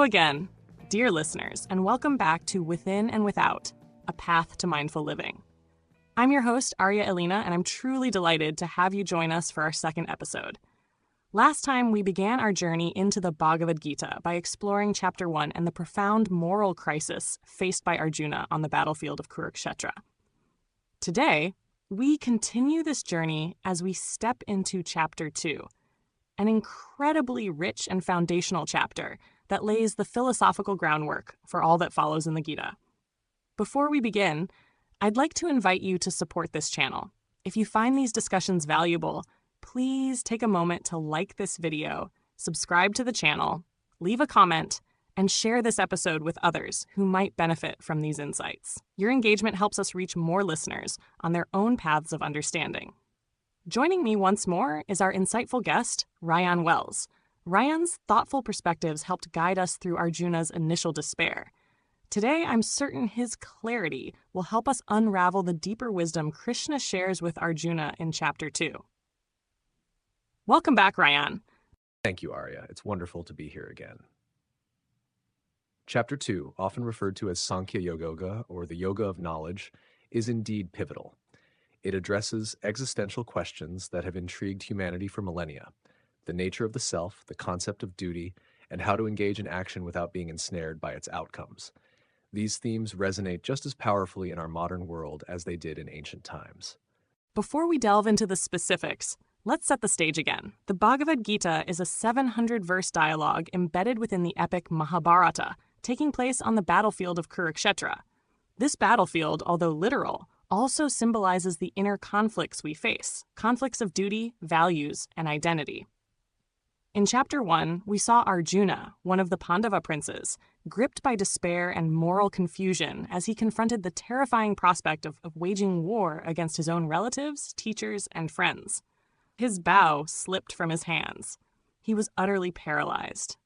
again, dear listeners, and welcome back to Within and Without, a Path to Mindful Living. I'm your host, Arya Elina, and I'm truly delighted to have you join us for our second episode. Last time, we began our journey into the Bhagavad Gita by exploring Chapter 1 and the profound moral crisis faced by Arjuna on the battlefield of Kurukshetra. Today, we continue this journey as we step into Chapter 2, an incredibly rich and foundational chapter that lays the philosophical groundwork for all that follows in the Gita. Before we begin, I'd like to invite you to support this channel. If you find these discussions valuable, please take a moment to like this video, subscribe to the channel, leave a comment, and share this episode with others who might benefit from these insights. Your engagement helps us reach more listeners on their own paths of understanding. Joining me once more is our insightful guest, Rayan Wells. Rayan's thoughtful perspectives helped guide us through Arjuna's initial despair. Today, I'm certain his clarity will help us unravel the deeper wisdom Krishna shares with Arjuna in Chapter 2. Welcome back, Rayan. Thank you, Arya. It's wonderful to be here again. Chapter 2, often referred to as Sankhya Yoga or the Yoga of Knowledge, is indeed pivotal. It addresses existential questions that have intrigued humanity for millennia: the nature of the self, the concept of duty, and how to engage in action without being ensnared by its outcomes. These themes resonate just as powerfully in our modern world as they did in ancient times. Before we delve into the specifics, let's set the stage again. The Bhagavad Gita is a 700-verse dialogue embedded within the epic Mahabharata, taking place on the battlefield of Kurukshetra. This battlefield, although literal, also symbolizes the inner conflicts we face, conflicts of duty, values, and identity. In Chapter 1, we saw Arjuna, one of the Pandava princes, gripped by despair and moral confusion as he confronted the terrifying prospect of waging war against his own relatives, teachers, and friends. His bow slipped from his hands. He was utterly paralyzed.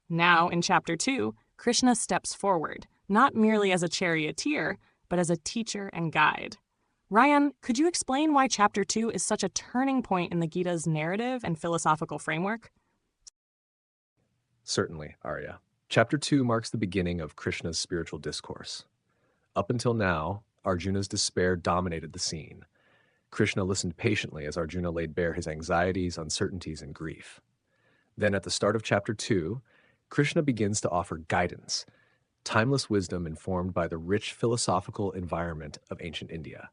Now, in Chapter 2, Krishna steps forward, not merely as a charioteer, but as a teacher and guide. Rayan, could you explain why Chapter 2 is such a turning point in the Gita's narrative and philosophical framework? Certainly, Arya. Chapter 2 marks the beginning of Krishna's spiritual discourse. Up until now, Arjuna's despair dominated the scene. Krishna listened patiently as Arjuna laid bare his anxieties, uncertainties, and grief. Then at the start of Chapter 2, Krishna begins to offer guidance, timeless wisdom informed by the rich philosophical environment of ancient India.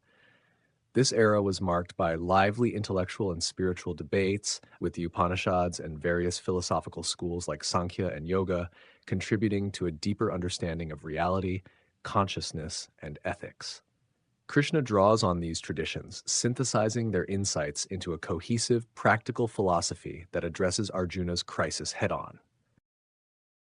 This era was marked by lively intellectual and spiritual debates, with the Upanishads and various philosophical schools like Sankhya and Yoga contributing to a deeper understanding of reality, consciousness, and ethics. Krishna draws on these traditions, synthesizing their insights into a cohesive, practical philosophy that addresses Arjuna's crisis head-on.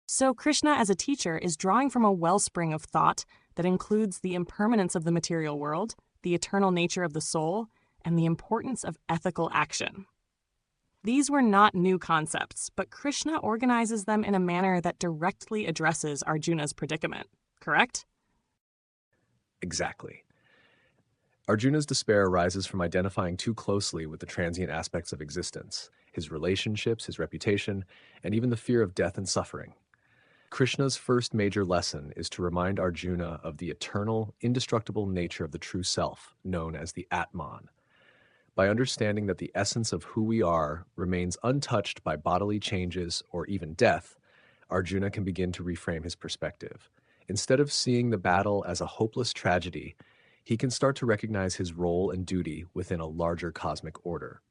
So Krishna, as a teacher, is drawing from a wellspring of thought that includes the impermanence of the material world, the eternal nature of the soul, and the importance of ethical action. These were not new concepts, but Krishna organizes them in a manner that directly addresses Arjuna's predicament, correct? Exactly. Arjuna's despair arises from identifying too closely with the transient aspects of existence, his relationships, his reputation, and even the fear of death and suffering. Krishna's first major lesson is to remind Arjuna of the eternal, indestructible nature of the true self, known as the Atman. By understanding that the essence of who we are remains untouched by bodily changes or even death, Arjuna can begin to reframe his perspective. Instead of seeing the battle as a hopeless tragedy, he can start to recognize his role and duty within a larger cosmic order.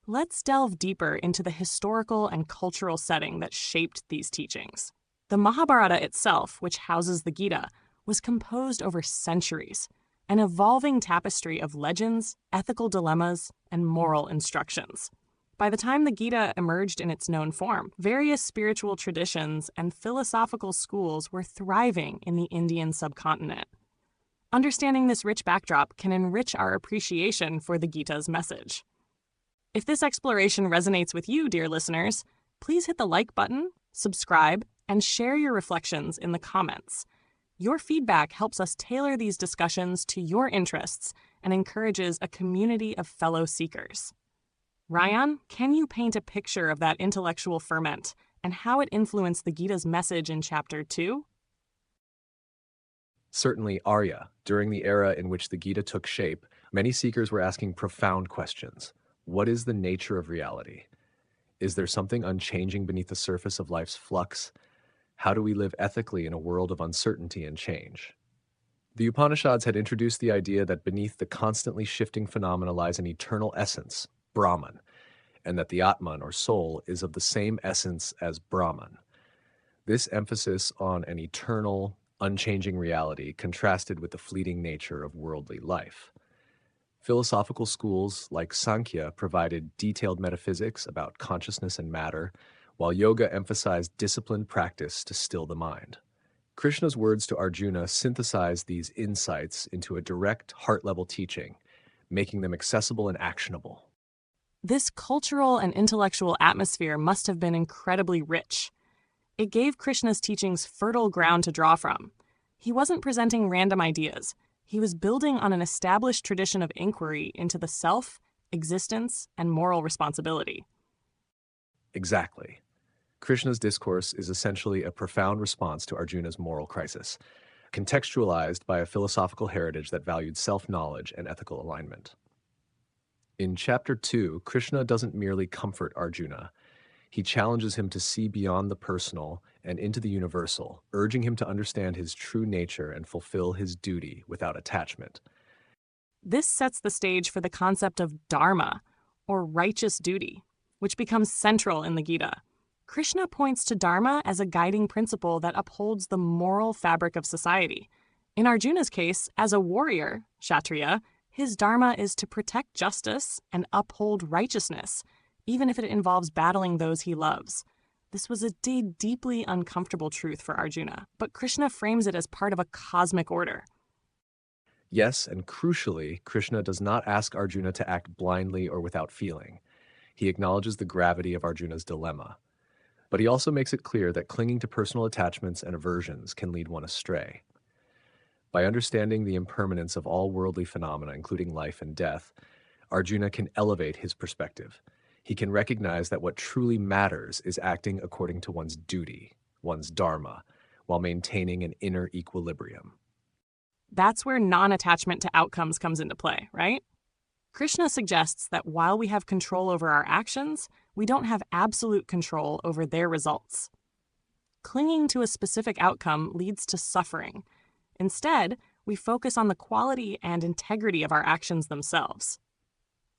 Let's delve deeper into the historical and cultural setting that shaped these teachings. The Mahabharata itself, which houses the Gita, was composed over centuries, an evolving tapestry of legends, ethical dilemmas, and moral instructions. By the time the Gita emerged in its known form, various spiritual traditions and philosophical schools were thriving in the Indian subcontinent. Understanding this rich backdrop can enrich our appreciation for the Gita's message. If this exploration resonates with you, dear listeners, please hit the like button, subscribe, and share your reflections in the comments. Your feedback helps us tailor these discussions to your interests and encourages a community of fellow seekers. Rayan, can you paint a picture of that intellectual ferment and how it influenced the Gita's message in Chapter 2? Certainly, Arya. During the era in which the Gita took shape, many seekers were asking profound questions. What is the nature of reality? Is there something unchanging beneath the surface of life's flux? How do we live ethically in a world of uncertainty and change? The Upanishads had introduced the idea that beneath the constantly shifting phenomena lies an eternal essence, Brahman, and that the Atman, or soul, is of the same essence as Brahman. This emphasis on an eternal, unchanging reality contrasted with the fleeting nature of worldly life. Philosophical schools like Sankhya provided detailed metaphysics about consciousness and matter, while yoga emphasized disciplined practice to still the mind. Krishna's words to Arjuna synthesized these insights into a direct, heart-level teaching, making them accessible and actionable. This cultural and intellectual atmosphere must have been incredibly rich. It gave Krishna's teachings fertile ground to draw from. He wasn't presenting random ideas. He was building on an established tradition of inquiry into the self, existence, and moral responsibility. Exactly. Krishna's discourse is essentially a profound response to Arjuna's moral crisis, contextualized by a philosophical heritage that valued self-knowledge and ethical alignment. In Chapter 2, Krishna doesn't merely comfort Arjuna. He challenges him to see beyond the personal and into the universal, urging him to understand his true nature and fulfill his duty without attachment. This sets the stage for the concept of dharma, or righteous duty, which becomes central in the Gita. Krishna points to dharma as a guiding principle that upholds the moral fabric of society. In Arjuna's case, as a warrior, Kshatriya, his dharma is to protect justice and uphold righteousness, even if it involves battling those he loves. This was a deeply uncomfortable truth for Arjuna, but Krishna frames it as part of a cosmic order. Yes, and crucially, Krishna does not ask Arjuna to act blindly or without feeling. He acknowledges the gravity of Arjuna's dilemma. But he also makes it clear that clinging to personal attachments and aversions can lead one astray. By understanding the impermanence of all worldly phenomena, including life and death, Arjuna can elevate his perspective. He can recognize that what truly matters is acting according to one's duty, one's dharma, while maintaining an inner equilibrium. That's where non-attachment to outcomes comes into play, right? Krishna suggests that while we have control over our actions, we don't have absolute control over their results. Clinging to a specific outcome leads to suffering. Instead, we focus on the quality and integrity of our actions themselves.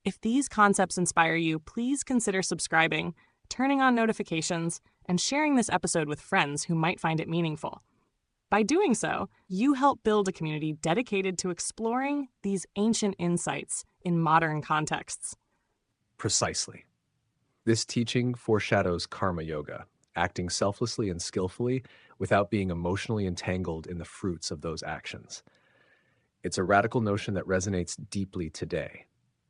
If these concepts inspire you, please consider subscribing, turning on notifications, and sharing this episode with friends who might find it meaningful. By doing so, you help build a community dedicated to exploring these ancient insights in modern contexts. Precisely. This teaching foreshadows karma yoga, acting selflessly and skillfully without being emotionally entangled in the fruits of those actions. It's a radical notion that resonates deeply today.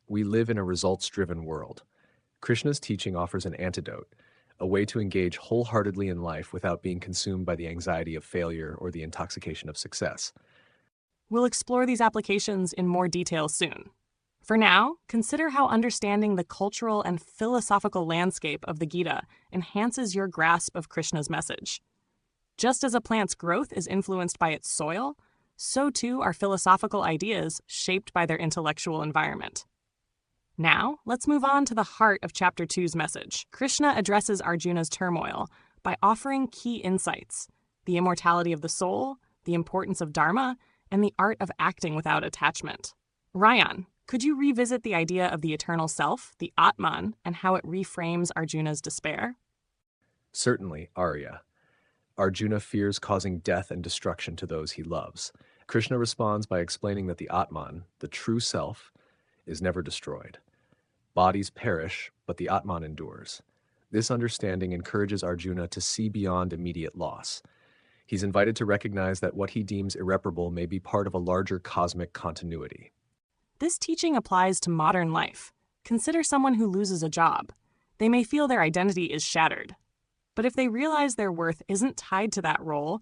We live in a results-driven world. Krishna's teaching offers an antidote, a way to engage wholeheartedly in life without being consumed by the anxiety of failure or the intoxication of success. We'll explore these applications in more detail soon. For now, consider how understanding the cultural and philosophical landscape of the Gita enhances your grasp of Krishna's message. Just as a plant's growth is influenced by its soil, so too are philosophical ideas shaped by their intellectual environment. Now, let's move on to the heart of Chapter 2's message. Krishna addresses Arjuna's turmoil by offering key insights: the immortality of the soul, the importance of dharma, and the art of acting without attachment. Rayan, could you revisit the idea of the eternal self, the Atman, and how it reframes Arjuna's despair? Certainly, Arya. Arjuna fears causing death and destruction to those he loves. Krishna responds by explaining that the Atman, the true self, is never destroyed. Bodies perish, but the Atman endures. This understanding encourages Arjuna to see beyond immediate loss. He's invited to recognize that what he deems irreparable may be part of a larger cosmic continuity. This teaching applies to modern life. Consider someone who loses a job. They may feel their identity is shattered. But if they realize their worth isn't tied to that role,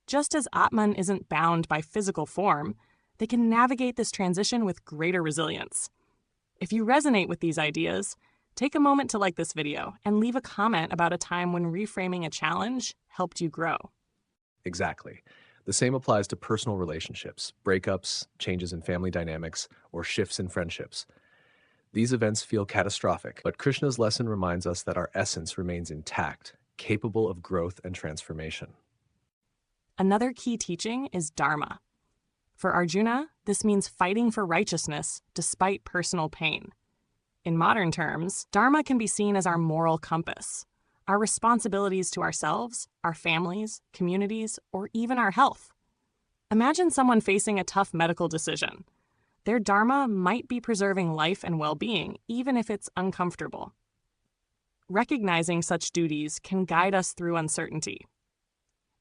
just as Atman isn't bound by physical form, they can navigate this transition with greater resilience. If you resonate with these ideas, Take a moment to like this video and leave a comment about a time when reframing a challenge helped you grow. Exactly. The same applies to personal relationships, breakups, changes in family dynamics, or shifts in friendships. These events feel catastrophic, but Krishna's lesson reminds us that our essence remains intact, capable of growth and transformation. Another key teaching is dharma. For Arjuna, this means fighting for righteousness despite personal pain. In modern terms, dharma can be seen as our moral compass, our responsibilities to ourselves, our families, communities, or even our health. Imagine someone facing a tough medical decision. Their dharma might be preserving life and well-being, even if it's uncomfortable. Recognizing such duties can guide us through uncertainty.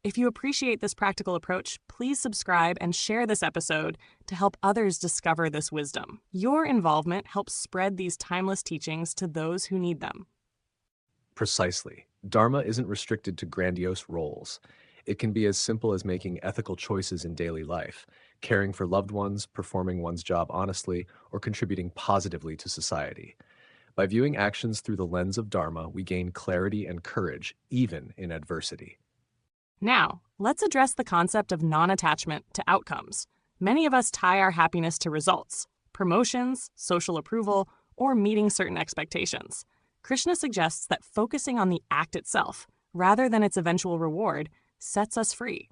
If you appreciate this practical approach, please subscribe and share this episode to help others discover this wisdom. Your involvement helps spread these timeless teachings to those who need them. Precisely. Dharma isn't restricted to grandiose roles. It can be as simple as making ethical choices in daily life, caring for loved ones, performing one's job honestly, or contributing positively to society. By viewing actions through the lens of dharma, we gain clarity and courage, even in adversity. Now, let's address the concept of non-attachment to outcomes. Many of us tie our happiness to results, promotions, social approval, or meeting certain expectations. Krishna suggests that focusing on the act itself, rather than its eventual reward, sets us free.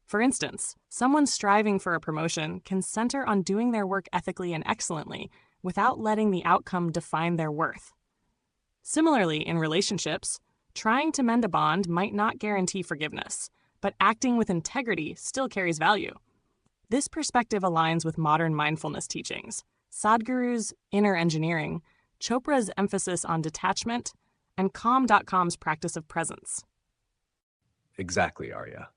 For instance, someone striving for a promotion can center on doing their work ethically and excellently without letting the outcome define their worth. Similarly, in relationships, trying to mend a bond might not guarantee forgiveness, but acting with integrity still carries value. This perspective aligns with modern mindfulness teachings, Sadhguru's inner engineering, Chopra's emphasis on detachment, and Calm.com's practice of presence. Exactly, Arya.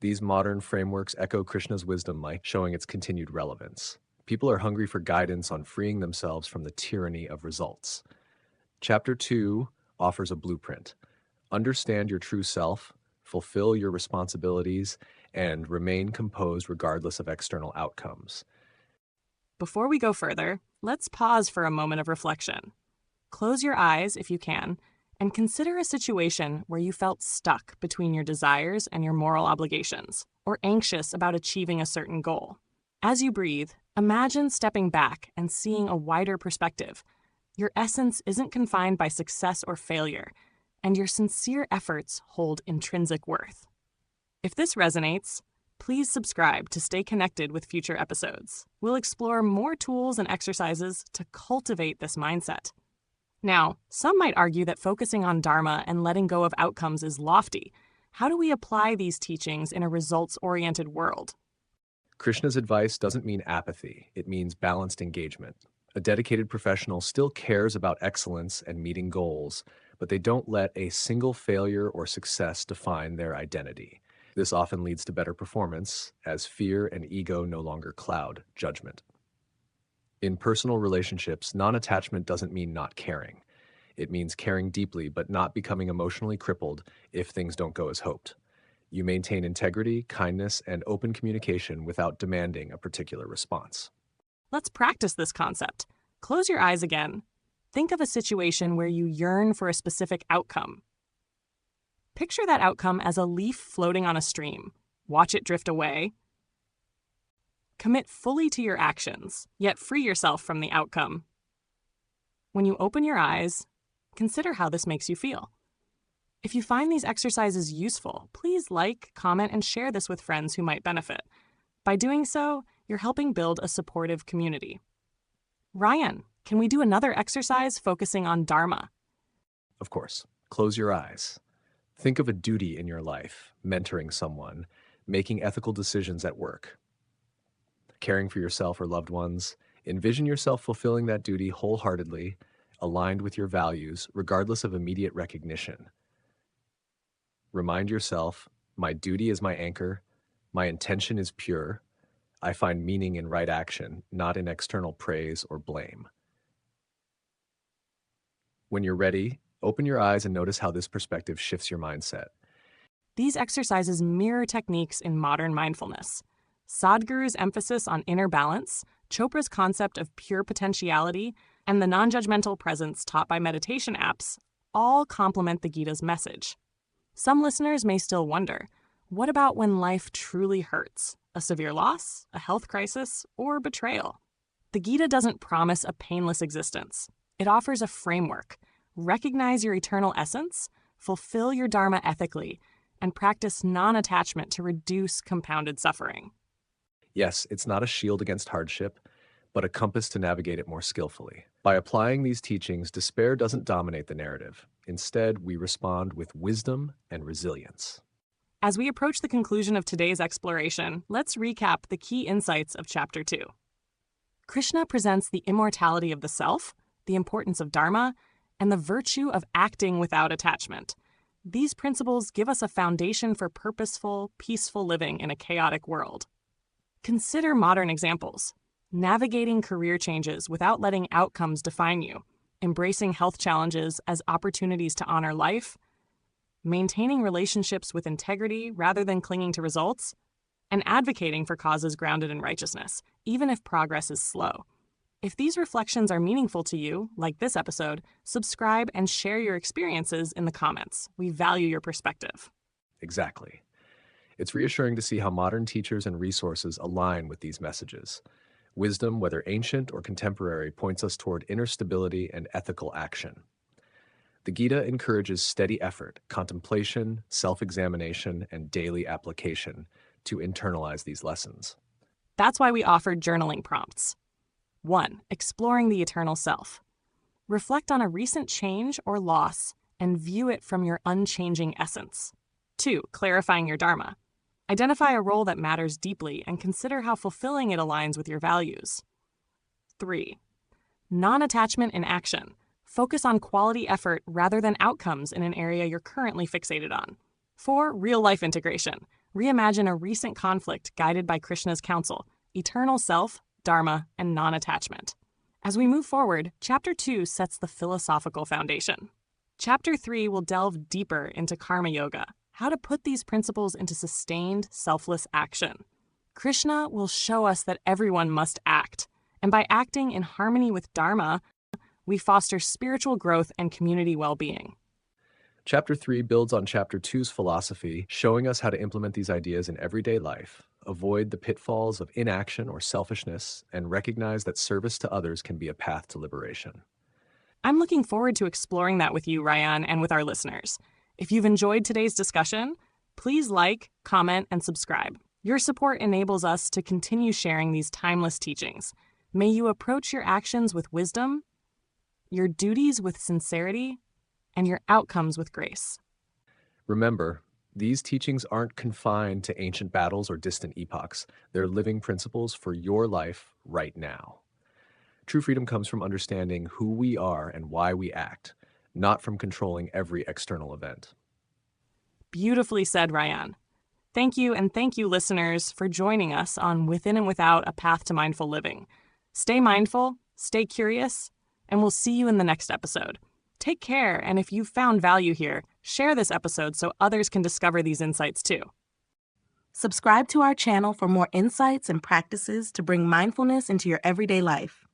These modern frameworks echo Krishna's wisdom light, showing its continued relevance. People are hungry for guidance on freeing themselves from the tyranny of results. Chapter 2 offers a blueprint. Understand your true self, fulfill your responsibilities, and remain composed regardless of external outcomes. Before we go further, let's pause for a moment of reflection. Close your eyes, if you can, and consider a situation where you felt stuck between your desires and your moral obligations, or anxious about achieving a certain goal. As you breathe, imagine stepping back and seeing a wider perspective. Your essence isn't confined by success or failure, and your sincere efforts hold intrinsic worth. If this resonates, please subscribe to stay connected with future episodes. We'll explore more tools and exercises to cultivate this mindset. Now, some might argue that focusing on dharma and letting go of outcomes is lofty. How do we apply these teachings in a results-oriented world? Krishna's advice doesn't mean apathy, it means balanced engagement. A dedicated professional still cares about excellence and meeting goals, but they don't let a single failure or success define their identity. This often leads to better performance, as fear and ego no longer cloud judgment. In personal relationships, non-attachment doesn't mean not caring. It means caring deeply but not becoming emotionally crippled if things don't go as hoped. You maintain integrity, kindness, and open communication without demanding a particular response. Let's practice this concept. Close your eyes again. Think of a situation where you yearn for a specific outcome. Picture that outcome as a leaf floating on a stream. Watch it drift away. Commit fully to your actions, yet free yourself from the outcome. When you open your eyes, consider how this makes you feel. If you find these exercises useful, please like, comment, and share this with friends who might benefit. By doing so, you're helping build a supportive community. Ryan, can we do another exercise focusing on dharma? Of course, close your eyes. Think of a duty in your life, mentoring someone, making ethical decisions at work, caring for yourself or loved ones. Envision yourself fulfilling that duty wholeheartedly, aligned with your values, regardless of immediate recognition. Remind yourself, my duty is my anchor, my intention is pure, I find meaning in right action, not in external praise or blame. When you're ready, open your eyes and notice how this perspective shifts your mindset. These exercises mirror techniques in modern mindfulness. Sadhguru's emphasis on inner balance, Chopra's concept of pure potentiality, and the non-judgmental presence taught by meditation apps all complement the Gita's message. Some listeners may still wonder, what about when life truly hurts? A severe loss, a health crisis, or betrayal? The Gita doesn't promise a painless existence. It offers a framework. Recognize your eternal essence, fulfill your dharma ethically, and practice non-attachment to reduce compounded suffering. Yes, it's not a shield against hardship, but a compass to navigate it more skillfully. By applying these teachings, despair doesn't dominate the narrative. Instead, we respond with wisdom and resilience. As we approach the conclusion of today's exploration, let's recap the key insights of Chapter 2. Krishna presents the immortality of the self, the importance of dharma, and the virtue of acting without attachment. These principles give us a foundation for purposeful, peaceful living in a chaotic world. Consider modern examples. Navigating career changes without letting outcomes define you, embracing health challenges as opportunities to honor life, maintaining relationships with integrity rather than clinging to results, and advocating for causes grounded in righteousness, even if progress is slow. If these reflections are meaningful to you, like this episode, subscribe and share your experiences in the comments. We value your perspective. Exactly. It's reassuring to see how modern teachers and resources align with these messages. Wisdom, whether ancient or contemporary, points us toward inner stability and ethical action. The Gita encourages steady effort, contemplation, self-examination, and daily application to internalize these lessons. That's why we offered journaling prompts. 1. Exploring the eternal self. Reflect on a recent change or loss and view it from your unchanging essence. 2. Clarifying your dharma. Identify a role that matters deeply and consider how fulfilling it aligns with your values. 3. Non-attachment in action. Focus on quality effort rather than outcomes in an area you're currently fixated on. 4. Real-life integration. Reimagine a recent conflict guided by Krishna's counsel, eternal self, dharma, and non-attachment. As we move forward, Chapter 2 sets the philosophical foundation. Chapter 3 will delve deeper into karma yoga, how to put these principles into sustained, selfless action. Krishna will show us that everyone must act, and by acting in harmony with dharma, we foster spiritual growth and community well-being. Chapter 3 builds on Chapter 2's philosophy, showing us how to implement these ideas in everyday life, avoid the pitfalls of inaction or selfishness, and recognize that service to others can be a path to liberation. I'm looking forward to exploring that with you, Rayan, and with our listeners. If you've enjoyed today's discussion, please like, comment, and subscribe. Your support enables us to continue sharing these timeless teachings. May you approach your actions with wisdom, your duties with sincerity, and your outcomes with grace. Remember, these teachings aren't confined to ancient battles or distant epochs. They're living principles for your life right now. True freedom comes from understanding who we are and why we act, not from controlling every external event. Beautifully said, Rayan. Thank you, and thank you, listeners, for joining us on Within and Without, a Path to Mindful Living. Stay mindful, stay curious, and we'll see you in the next episode. Take care, and if you've found value here, share this episode so others can discover these insights too. Subscribe to our channel for more insights and practices to bring mindfulness into your everyday life.